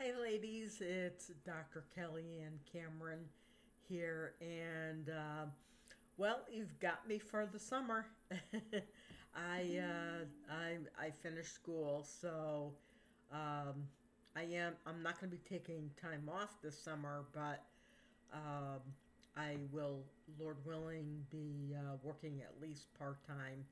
Hi, ladies. It's Dr. Kelly and Cameron here, and well, you've got me for the summer. I finished school, so um, I'm not going to be taking time off this summer, but I will, Lord willing, be working at least part time,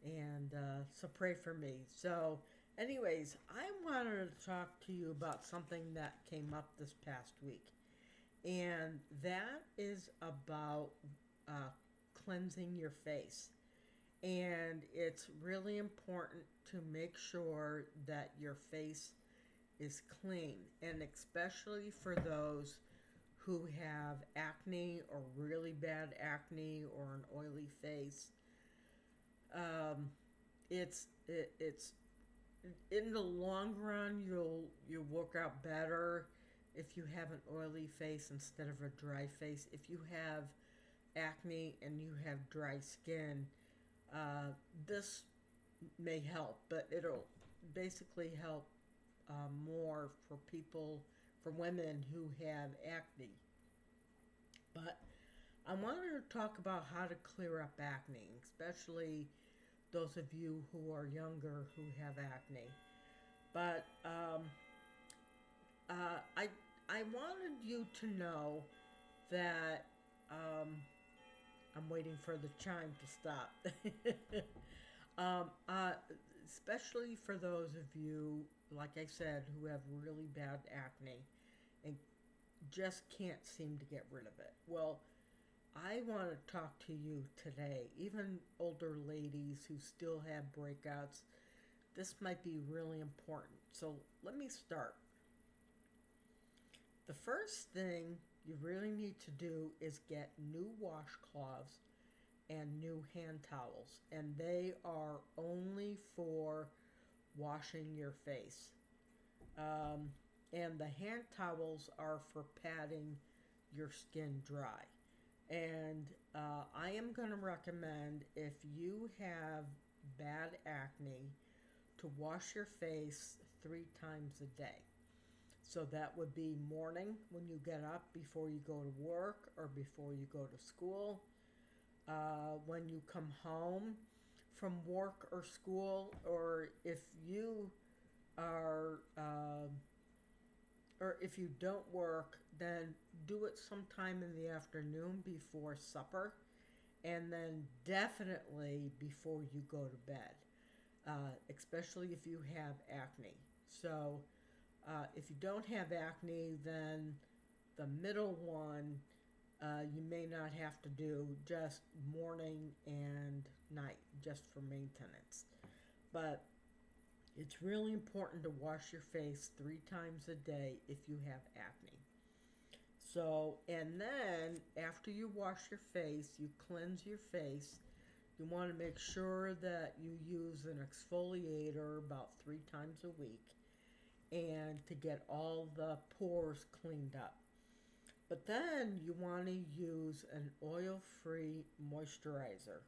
and so pray for me. So, anyways, I wanted to talk to you about something that came up this past week, and that is about uh, cleansing your face. And it's really important to make sure that your face is clean, and especially for those who have acne or really bad acne or an oily face. Um, it's in the long run, you'll work out better if you have an oily face instead of a dry face. If you have acne and you have dry skin, this may help, but it'll basically help more for people, for women who have acne. But I wanted to talk about how to clear up acne, especially those of you who are younger who have acne. But I wanted you to know that I'm waiting for the chime to stop. um, uh, Especially for those of you, like I said, who have really bad acne and just can't seem to get rid of it. Well, I want to talk to you today, even older ladies who still have breakouts. This might be really important. So let me start. The first thing you really need to do is get new washcloths and new hand towels, and they are only for washing your face. Um, and the hand towels are for patting your skin dry. And I am going to recommend, if you have bad acne, to wash your face 3 times a day. So that would be morning when you get up before you go to work or before you go to school, when you come home from work or school, or if you are, or if you don't work, then do it sometime in the afternoon before supper, and then definitely before you go to bed, especially if you have acne. So, if you don't have acne, then the middle one you may not have to do, just morning and night, just for maintenance. But it's really important to wash your face 3 times a day if you have acne. So, and then after you wash your face, you cleanse your face. You want to make sure that you use an exfoliator about 3 times a week, and to get all the pores cleaned up. But then you want to use an oil-free moisturizer.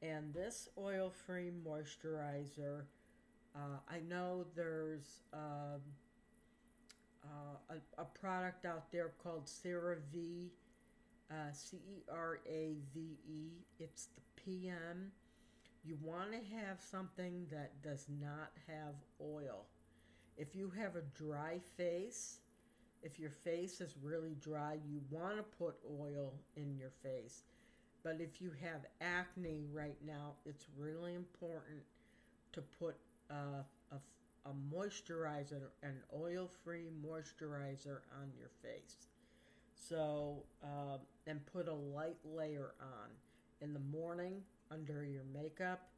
And this oil-free moisturizer, I know there's a product out there called CeraVe, CERAVE. It's the PM. You want to have something that does not have oil. If you have a dry face, if your face is really dry, you want to put oil in your face. But if you have acne right now, it's really important to put a moisturizer, an oil-free moisturizer on your face. So, and put a light layer on in the morning under your makeup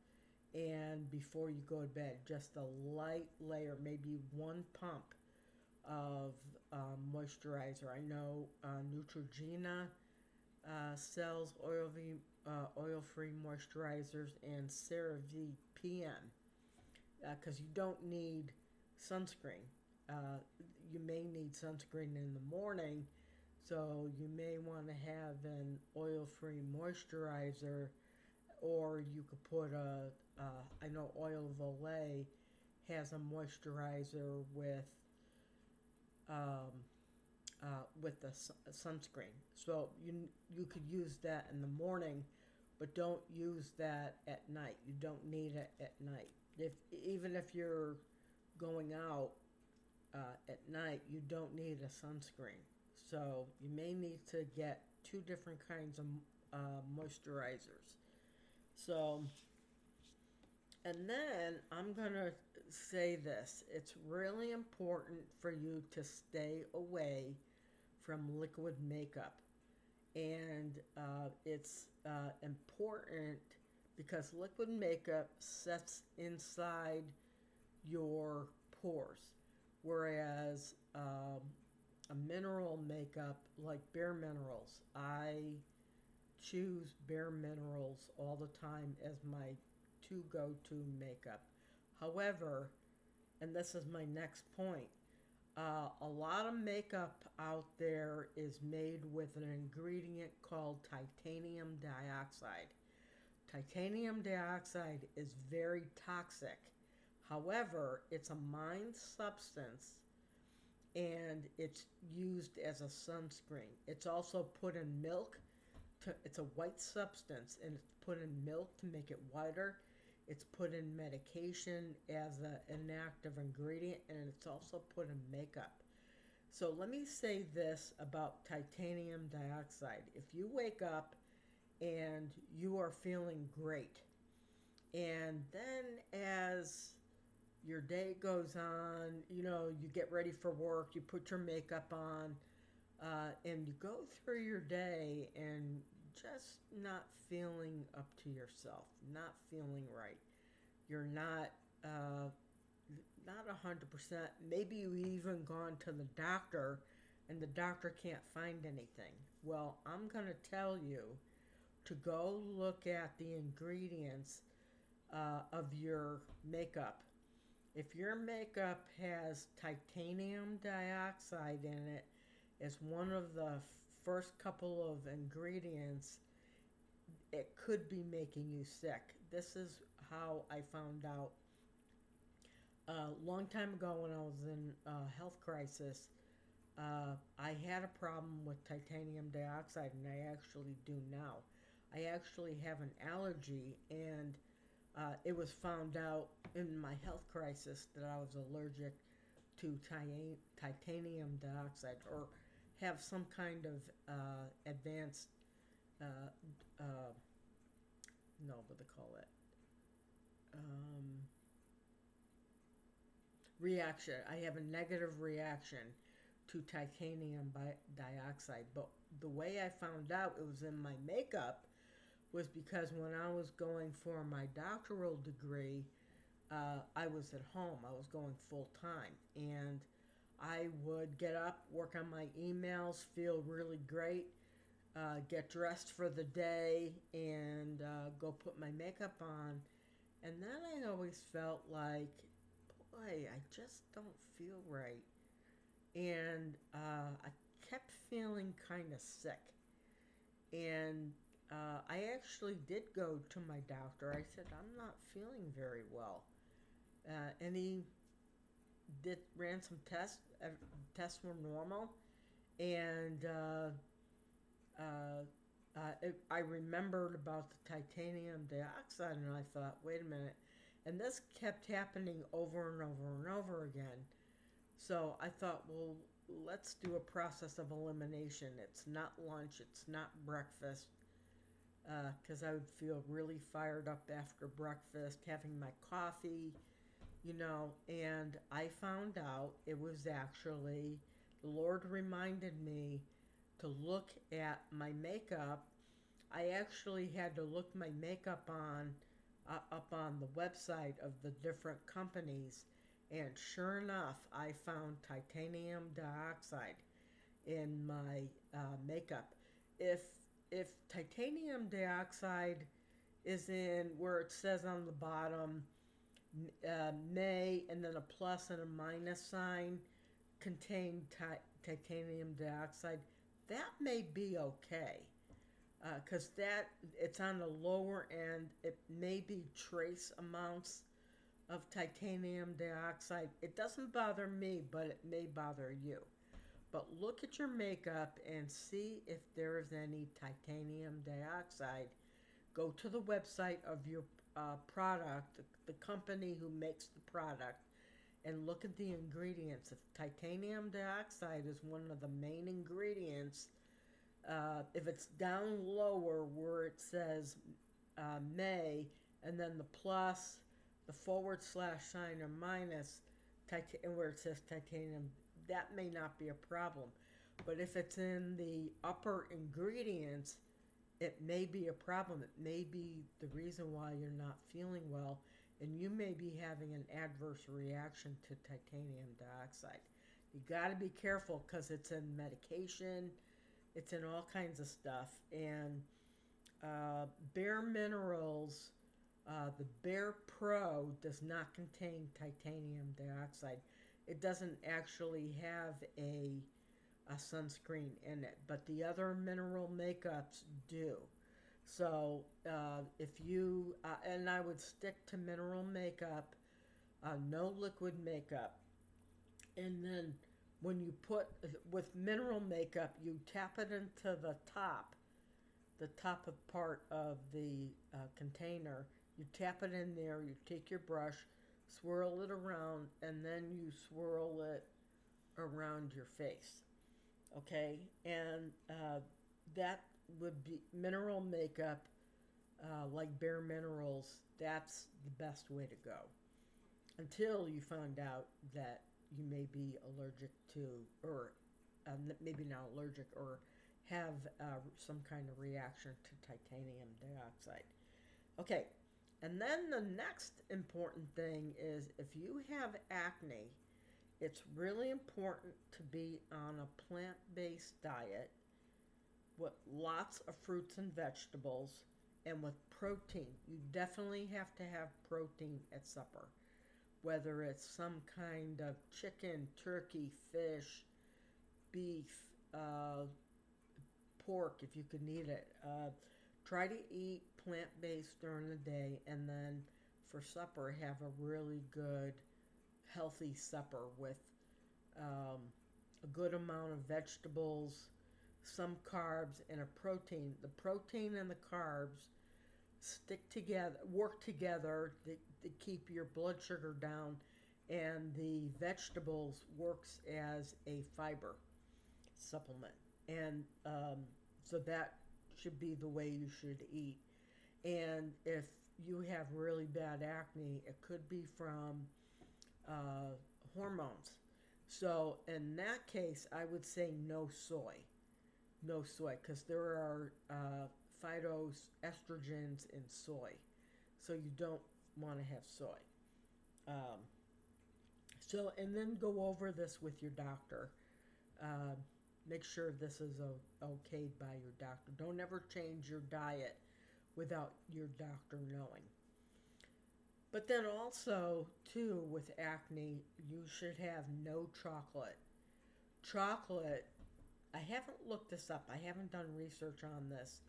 and before you go to bed. Just a light layer, maybe 1 pump of moisturizer. I know Neutrogena sells oil-free moisturizers, and CeraVe PM, because you don't need sunscreen. You may need sunscreen in the morning, so you may want to have an oil-free moisturizer, or you could put I know Oil of Olay has a moisturizer with um, with the sunscreen. So you could use that in the morning, but don't use that at night. You don't need it at night. If even if you're going out at night, you don't need a sunscreen. So you may need to get two different kinds of moisturizers. So, and then I'm going to say this, it's really important for you to stay away from liquid makeup. And it's important because liquid makeup sets inside your pores, whereas a mineral makeup like Bare Minerals, I choose Bare Minerals all the time as my to go to makeup. However, and this is my next point, a lot of makeup out there is made with an ingredient called titanium dioxide. Titanium dioxide is very toxic. However, it's a mined substance and it's used as a sunscreen. It's also put in milk. It's a white substance and it's put in milk to make it whiter. It's put in medication as an active ingredient, and it's also put in makeup. So let me say this about titanium dioxide. If you wake up and you are feeling great, and then as your day goes on, you get ready for work, you put your makeup on, and you go through your day and just not feeling up to yourself, not feeling right. You're not 100%. Maybe you even gone to the doctor and the doctor can't find anything. Well, I'm going to tell you to go look at the ingredients of your makeup. If your makeup has titanium dioxide in it as one of the first couple of ingredients, it could be making you sick. This is how I found out a long time ago when I was in a health crisis. I had a problem with titanium dioxide, and I actually do now. I actually have an allergy, and it was found out in my health crisis that I was allergic to titanium dioxide or have some kind of advanced, uh, uh, no, what do they call it? Um, Reaction. I have a negative reaction to titanium dioxide. But the way I found out it was in my makeup was because when I was going for my doctoral degree, I was at home. I was going full time. And I would get up, work on my emails, feel really great, get dressed for the day, and go put my makeup on. And then I always felt like, boy, I just don't feel right. And I kept feeling kind of sick. And I actually did go to my doctor. I said, I'm not feeling very well. And he ran some tests. Tests were normal. And I remembered about the titanium dioxide, and I thought, wait a minute. And this kept happening over and over and over again. So I thought, well, let's do a process of elimination. It's not lunch, it's not breakfast, because I would feel really fired up after breakfast, having my coffee, and I found out it was actually, the Lord reminded me to look at my makeup. I actually had to look my makeup up on the website of the different companies, and sure enough, I found titanium dioxide in my makeup. If if titanium dioxide is in where it says on the bottom may and then a plus and a minus sign contain titanium dioxide, that may be okay because that it's on the lower end. It may be trace amounts of titanium dioxide. It doesn't bother me, but it may bother you. But look at your makeup and see if there is any titanium dioxide. Go to the website of your product, the company who makes the product, and look at the ingredients. If titanium dioxide is one of the main ingredients, if it's down lower where it says may, and then the plus, the forward slash sign or minus, and where it says titanium, that may not be a problem. But if it's in the upper ingredients, it may be a problem. It may be the reason why you're not feeling well, and you may be having an adverse reaction to titanium dioxide. You got to be careful because it's in medication, it's in all kinds of stuff. And Bare Minerals, the Bare Pro, does not contain titanium dioxide. It doesn't actually have a sunscreen in it, but the other mineral makeups do. So if you, and I would stick to mineral makeup, no liquid makeup. And then when you put, with mineral makeup, you tap it into the top of part of the container. You tap it in there, you take your brush, swirl it around, and then you swirl it around your face. Okay? And that would be mineral makeup, like Bare Minerals. That's the best way to go. Until you find out that you may be allergic to, or maybe not allergic, or have some kind of reaction to titanium dioxide. Okay, and then the next important thing is if you have acne, it's really important to be on a plant-based diet with lots of fruits and vegetables and with protein. You definitely have to have protein at supper, whether it's some kind of chicken, turkey, fish, beef, pork if you can eat it. Try to eat plant-based during the day, and then for supper have a really good healthy supper with a good amount of vegetables, some carbs, and a protein. The protein and the carbs stick together, work together to keep your blood sugar down, and the vegetables works as a fiber supplement. And so that should be the way you should eat. And if you have really bad acne, it could be from hormones. So in that case, I would say no soy. No soy, because there are phytoestrogens in soy. So you don't want to have soy. Um, and then go over this with your doctor. Uh, Make sure this is okayed by your doctor. Don't ever change your diet without your doctor knowing. But then also, too, with acne, you should have no chocolate. Chocolate, I haven't looked this up, I haven't done research on this,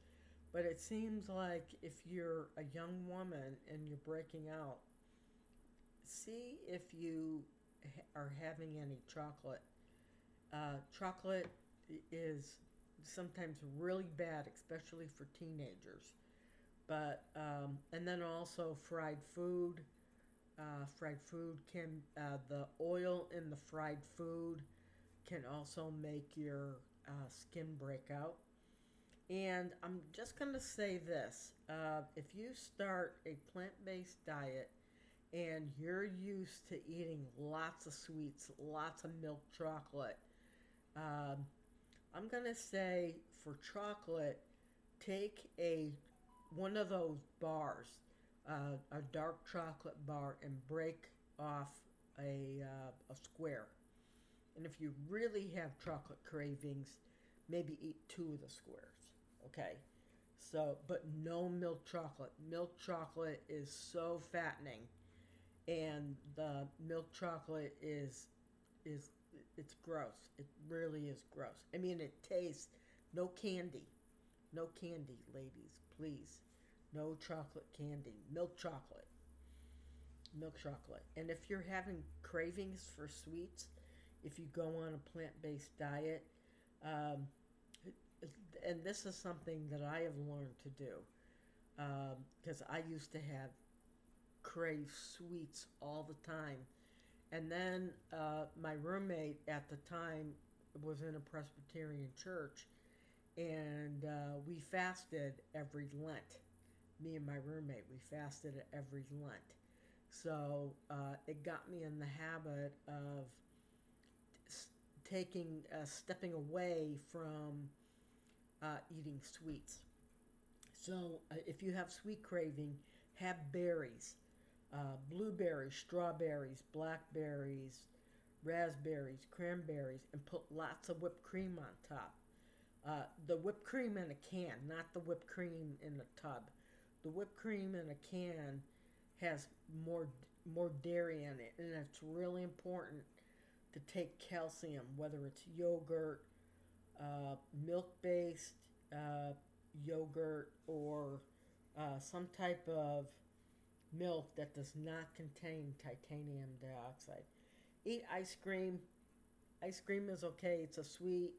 but it seems like if you're a young woman and you're breaking out, see if you are having any chocolate. Chocolate is sometimes really bad, especially for teenagers. But and then also fried food. Fried food can the oil in the fried food can also make your skin break out. And I'm just gonna say this: if you start a plant-based diet and you're used to eating lots of sweets, lots of milk chocolate, um, I'm gonna say for chocolate, take a one of those bars, a dark chocolate bar, and break off a square. And if you really have chocolate cravings, maybe eat two of the squares. Okay. So, but no milk chocolate. Milk chocolate is so fattening, and the milk chocolate is it's gross. It really is gross. I mean, it tastes no candy. No candy, ladies, please. No chocolate candy. Milk chocolate. milk chocolate. And if you're having cravings for sweets, if you go on a plant-based diet, um, and this is something that I have learned to do because I used to have crave sweets all the time. And then my roommate at the time was in a Presbyterian church, and we fasted every Lent. Me and my roommate, we fasted every Lent. So it got me in the habit of stepping away from eating sweets. So if you have sweet craving, have berries, blueberries, strawberries, blackberries, raspberries, cranberries, and put lots of whipped cream on top. The whipped cream in a can, not the whipped cream in a tub. The whipped cream in a can has more dairy in it, and it's really important to take calcium, whether it's yogurt, milk-based uh, yogurt, or some type of milk that does not contain titanium dioxide. Eat ice cream. Ice cream is okay. It's a sweet.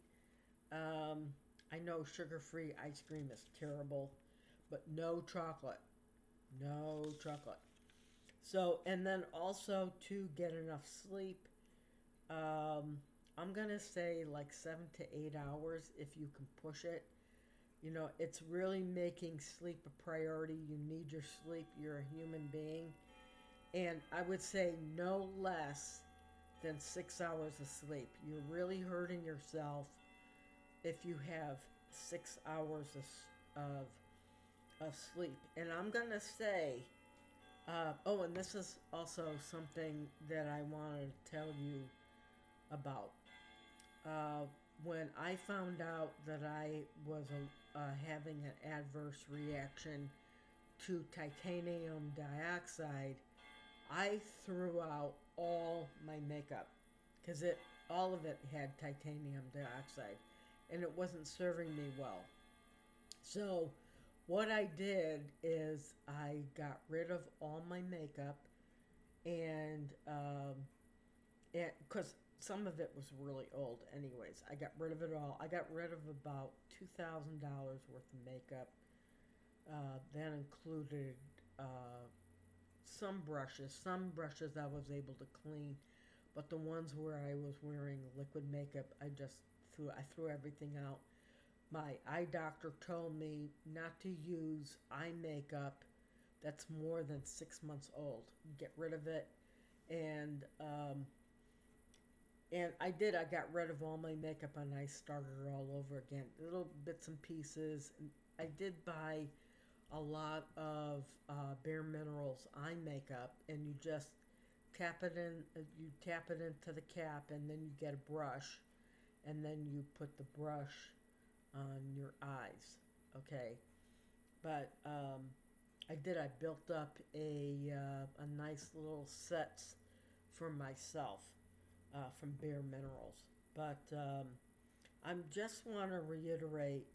Um, I know sugar-free ice cream is terrible, but no chocolate. No chocolate. So, and then also to get enough sleep. Um, I'm gonna say like 7 to 8 hours if you can push it. You know, it's really making sleep a priority. You need your sleep. You're a human being. And I would say no less than 6 hours of sleep. You're really hurting yourself if you have 6 hours of sleep. And I'm going to say, oh, and this is also something that I wanted to tell you about. Uh, when I found out that I was having an adverse reaction to titanium dioxide, I threw out all my makeup because it all of it had titanium dioxide, and it wasn't serving me well. So what I did is I got rid of all my makeup, and because some of it was really old anyways, I got rid of it all. I got rid of about $2,000 worth of makeup. That included some brushes I was able to clean, but the ones where I was wearing liquid makeup, I threw everything out. My eye doctor told me not to use eye makeup that's more than 6 months old. Get rid of it, and I did. I got rid of all my makeup and I started it all over again. Little bits and pieces. I did buy a lot of Bare Minerals eye makeup, and you just tap it in. You tap it into the cap, and then you get a brush, and then you put the brush on your eyes. Okay, but I did. I built up a nice little sets for myself from Bare Minerals. But I just want to reiterate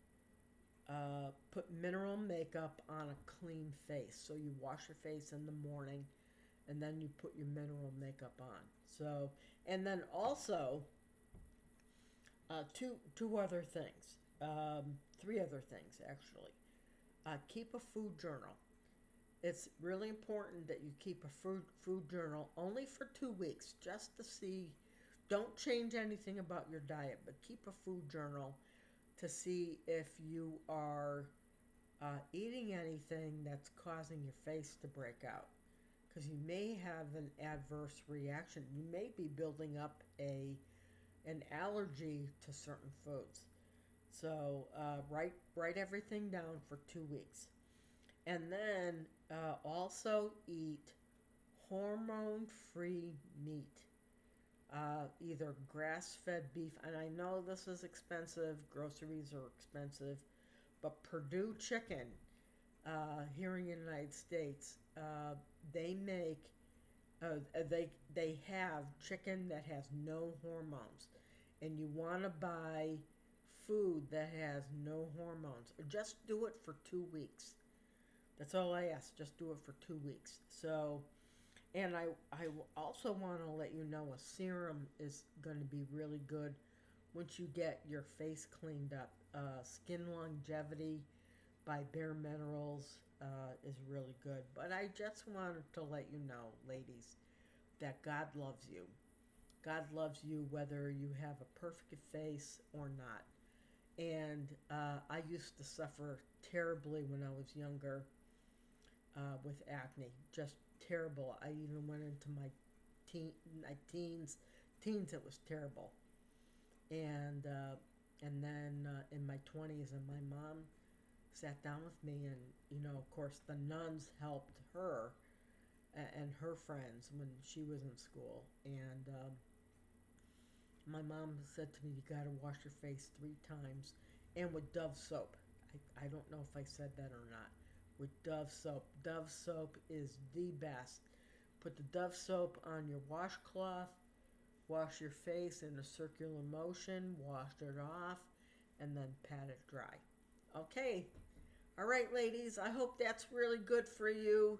put mineral makeup on a clean face. So you wash your face in the morning and then you put your mineral makeup on. So, and then also two other things, three other things actually. Keep a food journal. It's really important that you keep a food journal only for 2 weeks just to see. Don't change anything about your diet, but keep a food journal to see if you are eating anything that's causing your face to break out. Because you may have an adverse reaction. You may be building up an allergy to certain foods. So write everything down for 2 weeks, and then also eat hormone-free meat. Either grass-fed beef, and I know this is expensive. Groceries are expensive, but Purdue Chicken here in the United States, they make they have chicken that has no hormones, and you want to buy food that has no hormones. Just do it for 2 weeks. That's all I ask. Just do it for 2 weeks. So, And I also want to let you know a serum is going to be really good once you get your face cleaned up. Skin Longevity by Bare Minerals is really good. But I just wanted to let you know, ladies, that God loves you. God loves you whether you have a perfect face or not. And I used to suffer terribly when I was younger with acne, just terrible. I even went into teen, my teens. It was terrible, and then in my 20s, and my mom sat down with me, and of course, the nuns helped her and her friends when she was in school, and my mom said to me, "You got to wash your face 3 times, and with Dove soap." I don't know if I said that or not. With Dove soap. Dove soap is the best. Put the Dove soap on your washcloth, wash your face in a circular motion, wash it off, and then pat it dry. Okay. All right, ladies. I hope that's really good for you.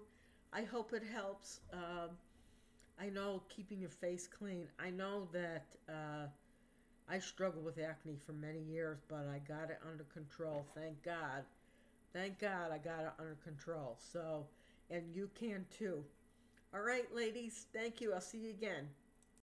I hope it helps. I know keeping your face clean. I know that I struggled with acne for many years, but I got it under control. Thank God. Thank God I got it under control. So, and you can too. All right, ladies. Thank you. I'll see you again.